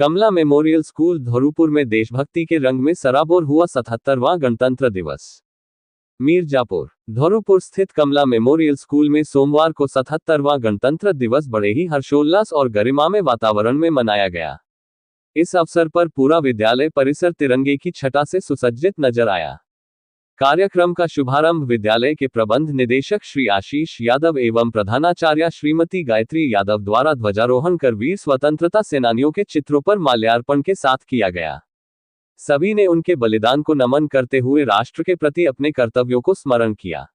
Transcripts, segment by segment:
कमला memorial school धौरूपुर में देशभक्ति के रंग में सराबोर हुआ 77वां गणतंत्र दिवस। मीरजापुर धौरूपुर स्थित कमला मेमोरियल स्कूल में सोमवार को 77वां गणतंत्र दिवस बड़े ही हर्षोल्लास और गरिमामय वातावरण में मनाया गया। इस अवसर पर पूरा विद्यालय परिसर तिरंगे की छटा से सुसज्जित नजर आया। कार्यक्रम का शुभारंभ विद्यालय के प्रबंध निदेशक श्री आशीष यादव एवं प्रधानाचार्य श्रीमती गायत्री यादव द्वारा ध्वजारोहण कर वीर स्वतंत्रता सेनानियों के चित्रों पर माल्यार्पण के साथ किया गया। सभी ने उनके बलिदान को नमन करते हुए राष्ट्र के प्रति अपने कर्तव्यों को स्मरण किया।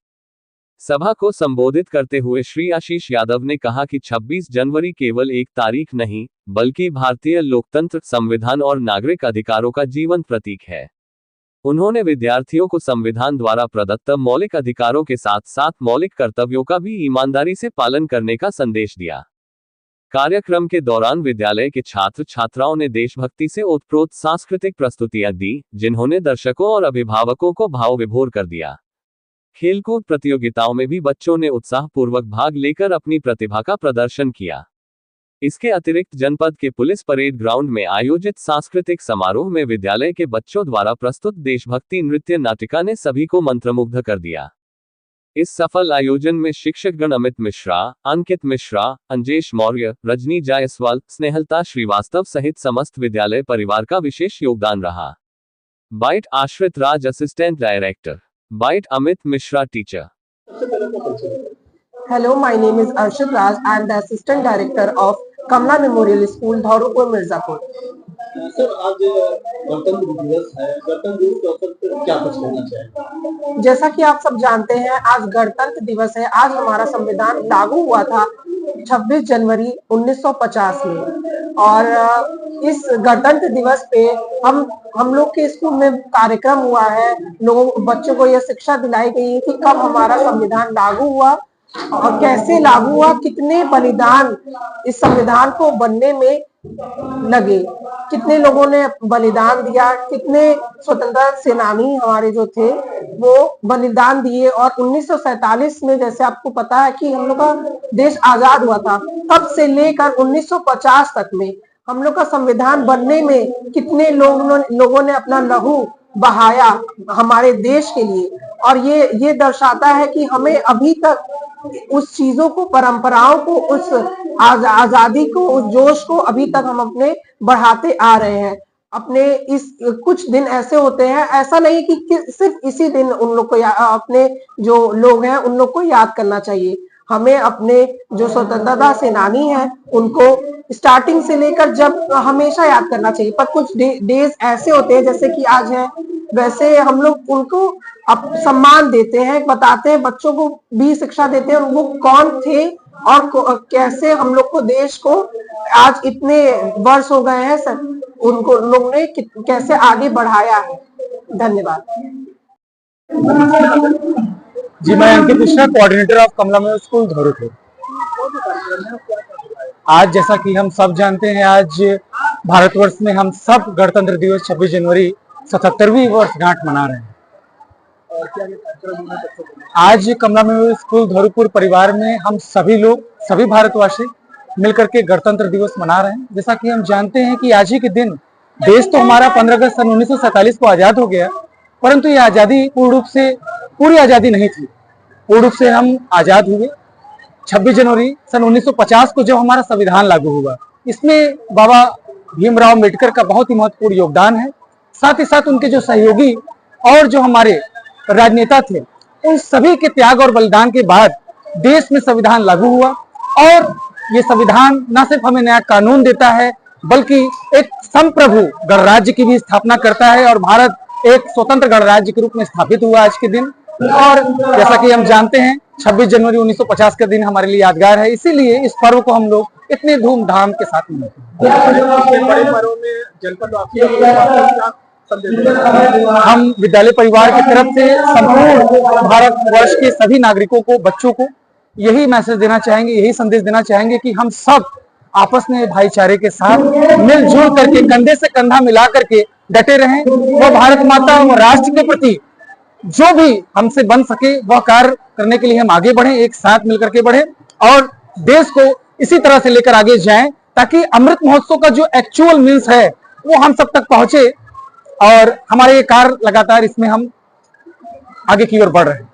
सभा को संबोधित करते हुए श्री आशीष यादव ने कहा कि 26 जनवरी केवल एक तारीख नहीं, बल्कि भारतीय लोकतंत्र, संविधान और नागरिक अधिकारों का जीवंत प्रतीक है। उन्होंने विद्यार्थियों को संविधान द्वारा प्रदत्त मौलिक अधिकारों के साथ साथ मौलिक कर्तव्यों का भी ईमानदारी से पालन करने का संदेश दिया। कार्यक्रम के दौरान विद्यालय के छात्र छात्राओं ने देशभक्ति से ओतप्रोत सांस्कृतिक प्रस्तुतियां दी, जिन्होंने दर्शकों और अभिभावकों को भाव विभोर कर दिया। खेलकूद प्रतियोगिताओं में भी बच्चों ने उत्साहपूर्वक भाग लेकर अपनी प्रतिभा का प्रदर्शन किया। इसके अतिरिक्त जनपद के पुलिस परेड ग्राउंड में आयोजित सांस्कृतिक समारोह में विद्यालय के बच्चों द्वारा प्रस्तुत देशभक्ति नृत्य नाटिका ने सभी को मंत्रमुग्ध कर दिया। इस सफल आयोजन में शिक्षकगण अमित मिश्रा, अंकित मिश्रा, अंजेश मौर्य, रजनी जायसवाल, स्नेहलता श्रीवास्तव सहित समस्त विद्यालय परिवार का विशेष योगदान रहा। Bite Ashrit Raj assistant director, bite Amit Mishra teacher. Hello, my name is Arshit Raj. I am the Assistant Director of Kamla Memorial School, Dhaurupur, Mirzapur. Sir, आज गणतंत्र दिवस है। गणतंत्र दिवस के अवसर पर क्या कुछ कहना चाहेंगे? जैसा कि आप सब जानते हैं, आज गणतंत्र दिवस है। आज हमारा संविधान लागू हुआ था 26 जनवरी 1950 में, और इस गणतंत्र दिवस पे हम लोग के स्कूल में कार्यक्रम हुआ है। बच्चों को यह शिक्षा दिलाई गई कि कब हमारा संविधान लागू हुआ और कैसे लागू हुआ, कितने बलिदान इस संविधान को बनने में लगे, कितने लोगों ने बलिदान दिया, कितने स्वतंत्रता सेनानी हमारे जो थे वो बलिदान दिए। और 1947 में, जैसे आपको पता है कि हम लोग का देश आजाद हुआ था, तब से लेकर 1950 तक में हम लोग का संविधान बनने में कितने लोगों ने अपना लहू बहाया हमारे देश के लिए। और ये दर्शाता है कि हमें अभी तक उस चीजों को, परंपराओं को, उस आजादी को, उस जोश को अभी तक हम अपने बढ़ाते आ रहे हैं। अपने इस कुछ दिन ऐसे होते हैं, ऐसा नहीं कि सिर्फ इसी दिन उन लोग को, अपने जो लोग हैं उन लोग को याद करना चाहिए। हमें अपने जो स्वतंत्रता सेनानी हैं उनको स्टार्टिंग से लेकर जब हमेशा याद करना चाहिए। पर कुछ डेज ऐसे होते हैं, जैसे कि आज है, वैसे हम लोग उनको सम्मान देते हैं, बताते हैं, बच्चों को भी शिक्षा देते हैं वो कौन थे और कैसे हम लोग को, देश को आज इतने वर्ष हो गए हैं सर, उनको लोग ने कैसे आगे बढ़ाया है। धन्यवाद जी। मैं Ankit Mishra, coordinator of Kamla memorial school Dhaurupur. आज जैसा कि हम सब जानते हैं, आज भारतवर्ष में हम सब गणतंत्र दिवस 26 जनवरी 77वीं वर्षगांठ मना रहे हैं। आज कमला मेमोरियल स्कूल धौरूपुर परिवार में हम सभी लोग, सभी भारतवासी मिलकर के गणतंत्र दिवस मना रहे हैं। जैसा कि हम जानते हैं कि आज ही के दिन देश तो हमारा 15 अगस्त सन 1947 को आजाद हो गया, परंतु ये आजादी पूरी आजादी नहीं थी। पूर्ण रूप से हम आजाद हुए 26 जनवरी सन 1950 को, जब हमारा संविधान लागू हुआ। इसमें बाबा भीमराव अम्बेडकर का बहुत ही महत्वपूर्ण योगदान है। साथ ही साथ उनके जो सहयोगी और जो हमारे राजनेता थे, उन सभी के त्याग और बलिदान के बाद देश में संविधान लागू हुआ। और ये संविधान न सिर्फ हमें नया कानून देता है, बल्कि एक संप्रभु गणराज्य की भी स्थापना करता है, और भारत एक स्वतंत्र गणराज्य के रूप में स्थापित हुआ आज के दिन। और जैसा कि हम जानते हैं, 26 जनवरी 1950 का दिन हमारे लिए यादगार है, इसीलिए इस पर्व को हम लोग इतने धूमधाम के साथ मनाते हैं। हम विद्यालय परिवार की तरफ से संपूर्ण भारतवर्ष के सभी नागरिकों को, बच्चों को यही मैसेज देना चाहेंगे, यही संदेश देना चाहेंगे कि हम सब आपस में भाईचारे के साथ मिलजुल करके, कंधे से कंधा मिला करके डटे रहें। वो भारत माता और राष्ट्र के प्रति जो भी हमसे बन सके वह कार्य करने के लिए हम आगे बढ़े, एक साथ मिलकर के बढ़े और देश को इसी तरह से लेकर आगे जाएं, ताकि अमृत महोत्सव का जो एक्चुअल मीन्स है वो हम सब तक पहुंचे और हमारे ये कार्य लगातार इसमें हम आगे की ओर बढ़ रहे हैं।